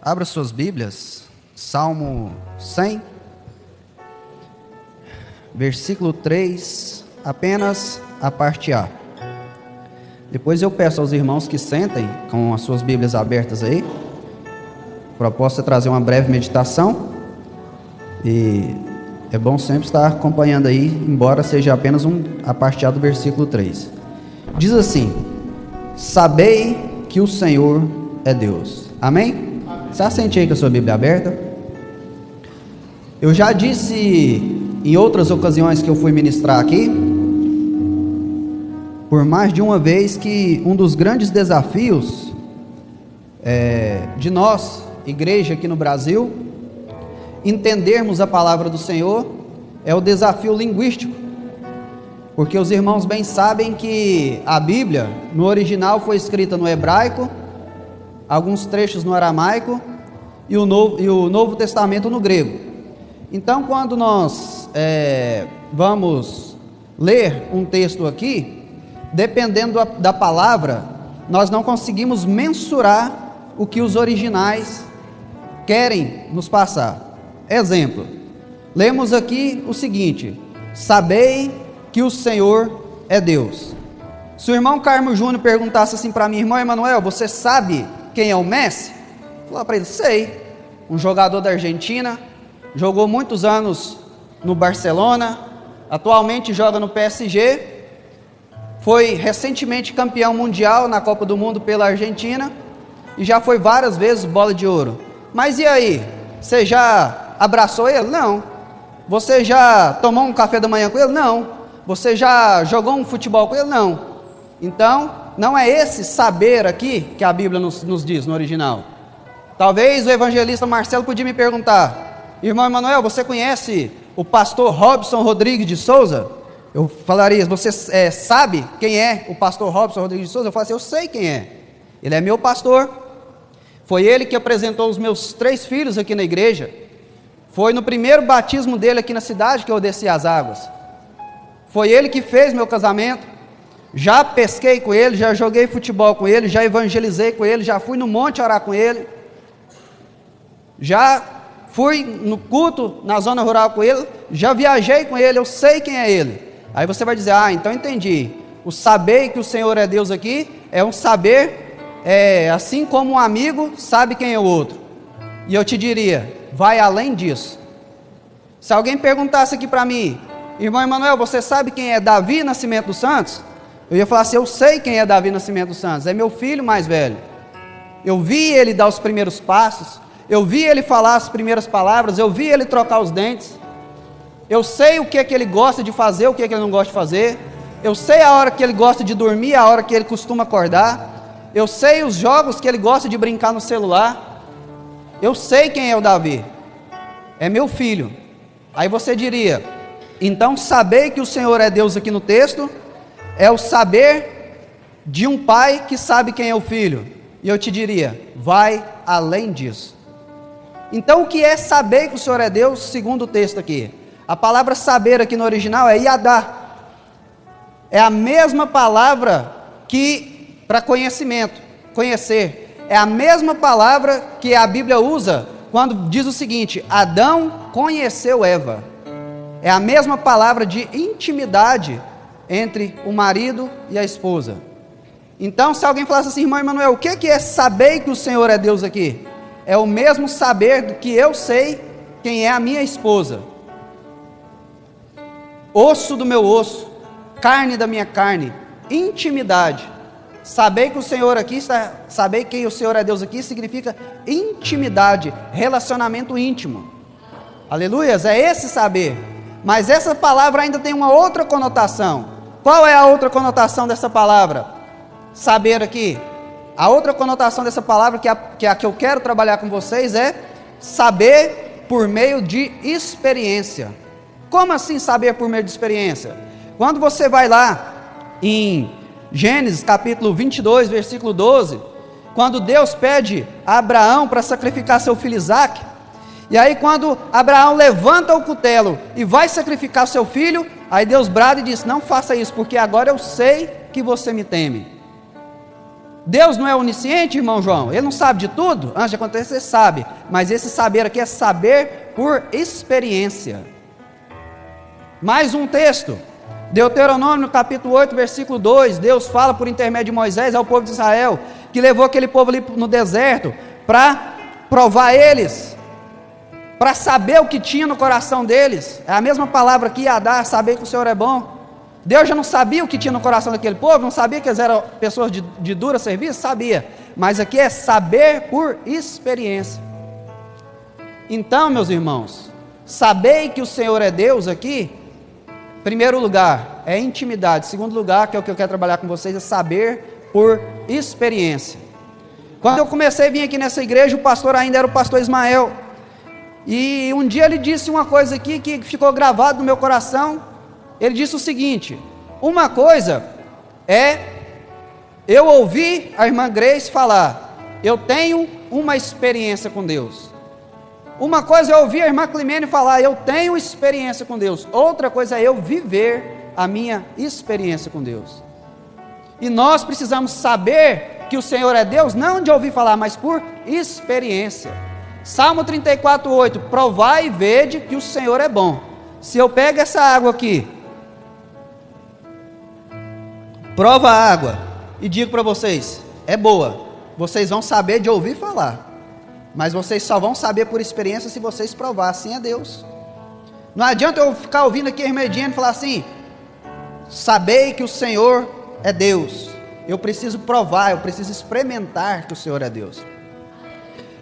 Abra suas Bíblias, Salmo 100, versículo 3, apenas a parte A. Depois eu peço aos irmãos que sentem com as suas Bíblias abertas aí. A proposta é trazer uma breve meditação e é bom sempre estar acompanhando aí, embora seja apenas a parte A do versículo 3. Diz assim: sabei que o Senhor é Deus. Amém? Você assente aí com a sua Bíblia aberta. Eu já disse em outras ocasiões que eu fui ministrar aqui, por mais de uma vez, que um dos grandes desafios de nós, igreja aqui no Brasil, entendermos a palavra do Senhor, é o desafio linguístico, porque os irmãos bem sabem que a Bíblia, no original, foi escrita no hebraico, alguns trechos no aramaico, e o Novo Testamento no grego. Então, quando nós vamos ler um texto aqui, dependendo da palavra, nós não conseguimos mensurar o que os originais querem nos passar. Exemplo, lemos aqui o seguinte: sabei que o Senhor é Deus. Se o irmão Carmo Júnior perguntasse assim para mim: irmão Emanuel, você sabe quem é o Messi? Eu falava para ele: sei, um jogador da Argentina, jogou muitos anos no Barcelona, atualmente joga no PSG, foi recentemente campeão mundial na Copa do Mundo pela Argentina e já foi várias vezes bola de ouro. Mas e aí, você já abraçou ele? Não. Você já tomou um café da manhã com ele? Não. Você já jogou um futebol com ele? Não. Então, não é esse saber aqui que a Bíblia nos diz no original. Talvez o evangelista Marcelo podia me perguntar: irmão Emanuel, você conhece o pastor Robson Rodrigues de Souza? Eu falaria: você sabe quem é o pastor Robson Rodrigues de Souza? Eu falo assim: eu sei quem é. Ele é meu pastor. Foi ele que apresentou os meus 3 filhos aqui na igreja. Foi no primeiro batismo dele aqui na cidade que eu desci as águas. Foi ele que fez meu casamento. Já pesquei com ele, já joguei futebol com ele, já evangelizei com ele, já fui no monte orar com ele, já fui no culto na zona rural com ele, já viajei com ele, eu sei quem é ele. Aí você vai dizer: ah, então entendi. O saber que o Senhor é Deus aqui é um saber, assim como um amigo sabe quem é o outro. E eu te diria: vai além disso. Se alguém perguntasse aqui para mim: irmão Emanuel, você sabe quem é Davi Nascimento dos Santos? Eu ia falar assim: eu sei quem é Davi Nascimento dos Santos, é meu filho mais velho. Eu vi ele dar os primeiros passos, eu vi ele falar as primeiras palavras, eu vi ele trocar os dentes. Eu sei o que é que ele gosta de fazer, o que é que ele não gosta de fazer. Eu sei a hora que ele gosta de dormir, a hora que ele costuma acordar. Eu sei os jogos que ele gosta de brincar no celular. Eu sei quem é o Davi. É meu filho. Aí você diria: então saber que o Senhor é Deus aqui no texto é o saber de um pai que sabe quem é o filho. E eu te diria: vai além disso. Então o que é saber que o Senhor é Deus segundo o texto aqui? A palavra saber aqui no original é yadá. É a mesma palavra que para conhecimento, conhecer. É a mesma palavra que a Bíblia usa quando diz o seguinte: Adão conheceu Eva. É a mesma palavra de intimidade entre o marido e a esposa. Então, se alguém falasse assim: irmão Emanuel, o que é saber que o Senhor é Deus aqui? É o mesmo saber do que eu sei quem é a minha esposa. Osso do meu osso, carne da minha carne, intimidade. Saber que o Senhor aqui saber que o Senhor é Deus aqui significa intimidade, relacionamento íntimo. Aleluias, é esse saber. Mas essa palavra ainda tem uma outra conotação. Qual é a outra conotação dessa palavra? Saber aqui. A outra conotação dessa palavra, que é a que eu quero trabalhar com vocês, é saber por meio de experiência. Como assim saber por meio de experiência? Quando você vai lá em Gênesis capítulo 22, versículo 12, quando Deus pede a Abraão para sacrificar seu filho Isaque, e aí quando Abraão levanta o cutelo e vai sacrificar seu filho, aí Deus brada e diz: não faça isso, porque agora eu sei que você me teme. Deus não é onisciente, irmão João? Ele não sabe de tudo? Antes de acontecer, ele sabe. Mas esse saber aqui é saber por experiência. Mais um texto. Deuteronômio capítulo 8, versículo 2. Deus fala por intermédio de Moisés ao povo de Israel, que levou aquele povo ali no deserto, para provar eles, para saber o que tinha no coração deles. É a mesma palavra que ia dar, saber que o Senhor é bom. Deus já não sabia o que tinha no coração daquele povo, não sabia que eles eram pessoas de dura serviço? Sabia, mas aqui é saber por experiência. Então, meus irmãos, sabei que o Senhor é Deus aqui, primeiro lugar, é intimidade. Segundo lugar, que é o que eu quero trabalhar com vocês, é saber por experiência. Quando eu comecei a vir aqui nessa igreja, o pastor ainda era o pastor Ismael, e um dia ele disse uma coisa aqui que ficou gravado no meu coração. Ele disse o seguinte: uma coisa é eu ouvir a irmã Grace falar, eu tenho uma experiência com Deus. Uma coisa é ouvir a irmã Climene falar, eu tenho experiência com Deus. Outra coisa é eu viver a minha experiência com Deus. E nós precisamos saber que o Senhor é Deus, não de ouvir falar, mas por experiência. Salmo 34:8, provai e vede que o Senhor é bom. Se eu pego essa água aqui, prova a água e digo para vocês, é boa, vocês vão saber de ouvir falar, mas vocês só vão saber por experiência se vocês provar. Assim é Deus. Não adianta eu ficar ouvindo aqui a irmã Ediane falar assim, sabei que o Senhor é Deus. Eu preciso provar, eu preciso experimentar que o Senhor é Deus.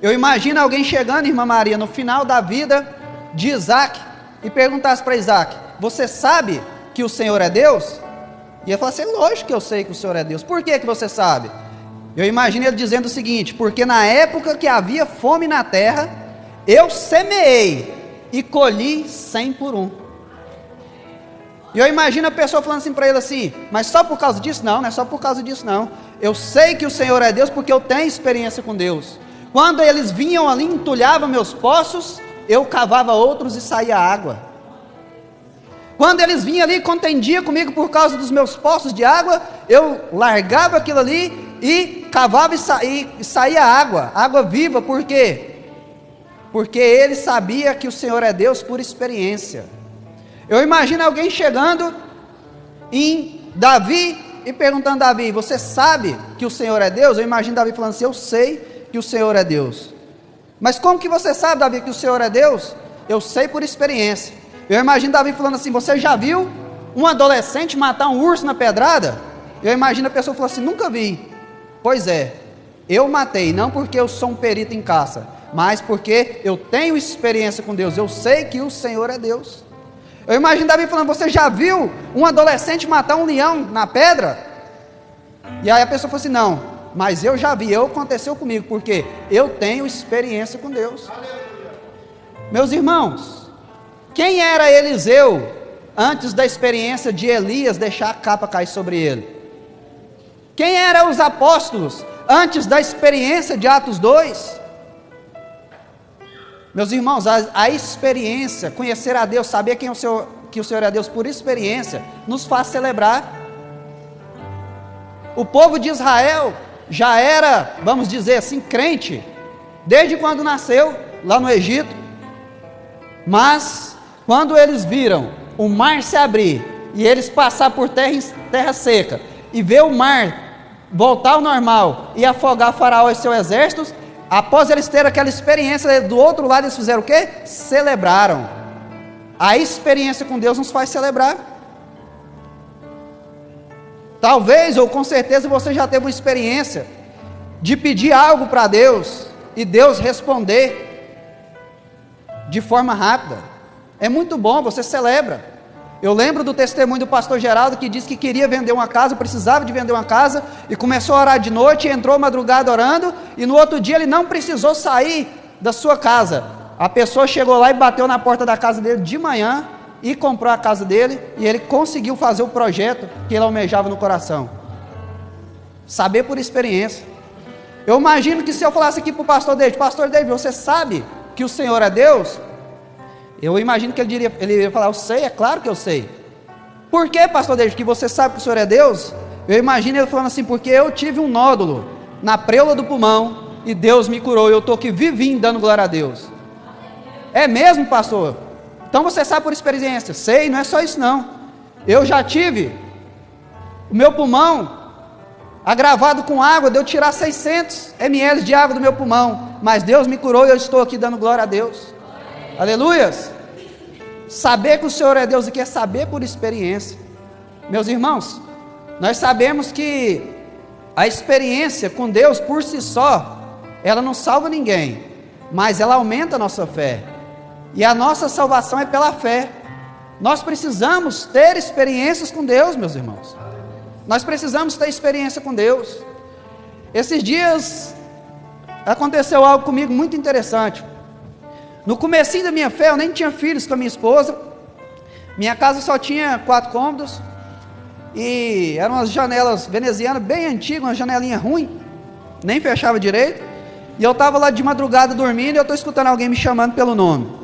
Eu imagino alguém chegando, irmã Maria, no final da vida de Isaac, e perguntasse para Isaac, você sabe que o Senhor é Deus? E ele fala assim, lógico que eu sei que o Senhor é Deus. Por que você sabe? Eu imagino ele dizendo o seguinte, porque na época que havia fome na terra, eu semeei e colhi 100 por 1. E eu imagino a pessoa falando assim para ele assim, mas só por causa disso? Não, não é só por causa disso não. Eu sei que o Senhor é Deus porque eu tenho experiência com Deus. Quando eles vinham ali, entulhavam meus poços, eu cavava outros e saía água. Quando eles vinham ali e contendiam comigo por causa dos meus poços de água, eu largava aquilo ali e cavava e saía água, água viva. Por quê? Porque ele sabia que o Senhor é Deus por experiência. Eu imagino alguém chegando em Davi e perguntando a Davi, você sabe que o Senhor é Deus? Eu imagino Davi falando assim, eu sei que o Senhor é Deus. Mas como que você sabe, Davi, que o Senhor é Deus? Eu sei por experiência. Eu imagino Davi falando assim, você já viu um adolescente matar um urso na pedrada? Eu imagino a pessoa falando assim, nunca vi. Pois é, eu matei, não porque eu sou um perito em caça, mas porque eu tenho experiência com Deus, eu sei que o Senhor é Deus. Eu imagino Davi falando, você já viu um adolescente matar um leão na pedra? E aí a pessoa falou assim, não, mas eu já vi, aconteceu comigo, porque eu tenho experiência com Deus. Meus irmãos, quem era Eliseu antes da experiência de Elias deixar a capa cair sobre ele? Quem eram os apóstolos antes da experiência de Atos 2? Meus irmãos, a experiência, conhecer a Deus, saber que o Senhor é Deus por experiência, nos faz celebrar. O povo de Israel já era, vamos dizer assim, crente, desde quando nasceu, lá no Egito. Mas, quando eles viram o mar se abrir, e eles passar por terra seca, e ver o mar voltar ao normal, e afogar Faraó e seu exército, após eles terem aquela experiência, do outro lado eles fizeram o quê? Celebraram. A experiência com Deus nos faz celebrar. Talvez, ou com certeza, você já teve uma experiência de pedir algo para Deus, e Deus responder de forma rápida. É muito bom, você celebra. Eu lembro do testemunho do pastor Geraldo, que disse que queria vender uma casa, precisava de vender uma casa, e começou a orar de noite, entrou madrugada orando, e no outro dia ele não precisou sair da sua casa. A pessoa chegou lá e bateu na porta da casa dele de manhã, e comprou a casa dele, e ele conseguiu fazer o projeto que ele almejava no coração. Saber por experiência. Eu imagino que se eu falasse aqui para o pastor David, você sabe que o Senhor é Deus? Eu imagino que ele iria falar, eu sei, é claro que eu sei. Por que, pastor David, que você sabe que o Senhor é Deus? Eu imagino ele falando assim, porque eu tive um nódulo na preula do pulmão, e Deus me curou, eu estou aqui vivinho dando glória a Deus. É mesmo, pastor? Então você sabe por experiência? Sei, não é só isso não. Eu já tive o meu pulmão agravado com água, de eu tirar 600 ml de água do meu pulmão, mas Deus me curou e eu estou aqui dando glória a Deus. Aleluias. Saber que o Senhor é Deus aqui é saber por experiência. Meus irmãos, nós sabemos que a experiência com Deus por si só, ela não salva ninguém, mas ela aumenta a nossa fé, e a nossa salvação é pela fé. Nós precisamos ter experiências com Deus, meus irmãos. Nós precisamos ter experiência com Deus. Esses dias aconteceu algo comigo muito interessante. No comecinho da minha fé, eu nem tinha filhos com a minha esposa. Minha casa só tinha 4 cômodos, e eram umas janelas venezianas bem antigas, uma janelinha ruim, nem fechava direito. E eu estava lá de madrugada dormindo, e eu estou escutando alguém me chamando pelo nome.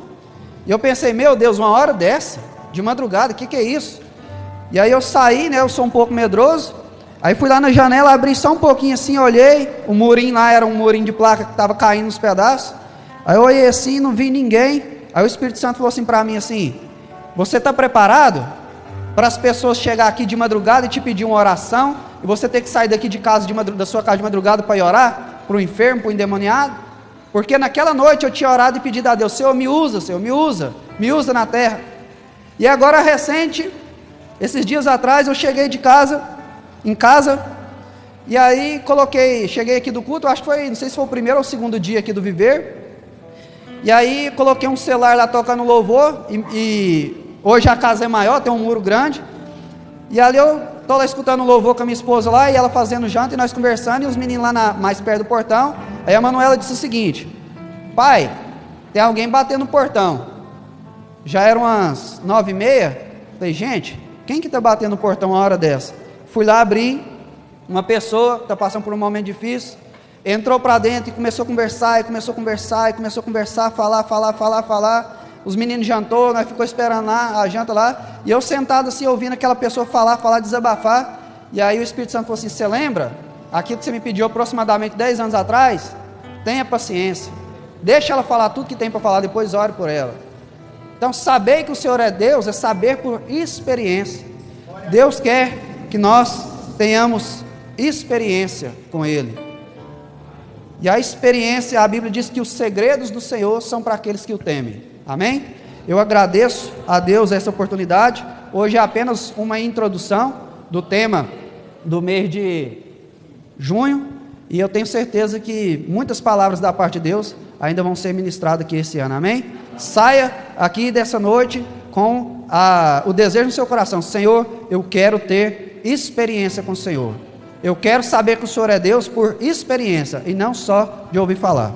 E eu pensei, meu Deus, uma hora dessa, de madrugada, o que é isso? E aí eu saí, né, eu sou um pouco medroso. Aí fui lá na janela, abri só um pouquinho assim, olhei, o murinho lá era um murinho de placa que estava caindo nos pedaços. Aí eu olhei assim, não vi ninguém. Aí o Espírito Santo falou assim para mim assim: você está preparado para as pessoas chegar aqui de madrugada e te pedir uma oração, e você ter que sair daqui de casa da sua casa de madrugada para ir orar para o enfermo, para o endemoniado? Porque naquela noite eu tinha orado e pedido a Deus: Senhor, me usa, Senhor, me usa na terra. E agora recente, esses dias atrás, eu cheguei em casa, e aí cheguei aqui do culto, acho que foi, não sei se foi o primeiro ou o segundo dia aqui do Viver, e aí coloquei um celular lá tocando louvor, e hoje a casa é maior, tem um muro grande, e ali eu estou lá escutando louvor com a minha esposa lá, e ela fazendo janta, e nós conversando, e os meninos lá mais perto do portão. Aí a Manuela disse o seguinte: pai, tem alguém batendo no portão. Já eram umas 9h30, falei, gente, quem que está batendo no portão uma hora dessa? Fui lá abrir, uma pessoa que está passando por um momento difícil, entrou para dentro e começou a conversar, falar. Os meninos jantou, nós ficou esperando lá, a janta lá, e eu sentado assim, ouvindo aquela pessoa falar, desabafar. E aí o Espírito Santo falou assim: você lembra aquilo que você me pediu aproximadamente 10 anos atrás? Tenha paciência, deixa ela falar tudo que tem para falar, depois ore por ela. Então, saber que o Senhor é Deus é saber por experiência. Deus quer que nós tenhamos experiência com Ele. E a experiência, a Bíblia diz que os segredos do Senhor são para aqueles que o temem. Amém? Eu agradeço a Deus essa oportunidade. Hoje é apenas uma introdução do tema do mês de junho, e eu tenho certeza que muitas palavras da parte de Deus ainda vão ser ministradas aqui esse ano. Amém? Saia aqui dessa noite com o desejo no seu coração: Senhor, eu quero ter experiência com o Senhor. Eu quero saber que o Senhor é Deus por experiência e não só de ouvir falar.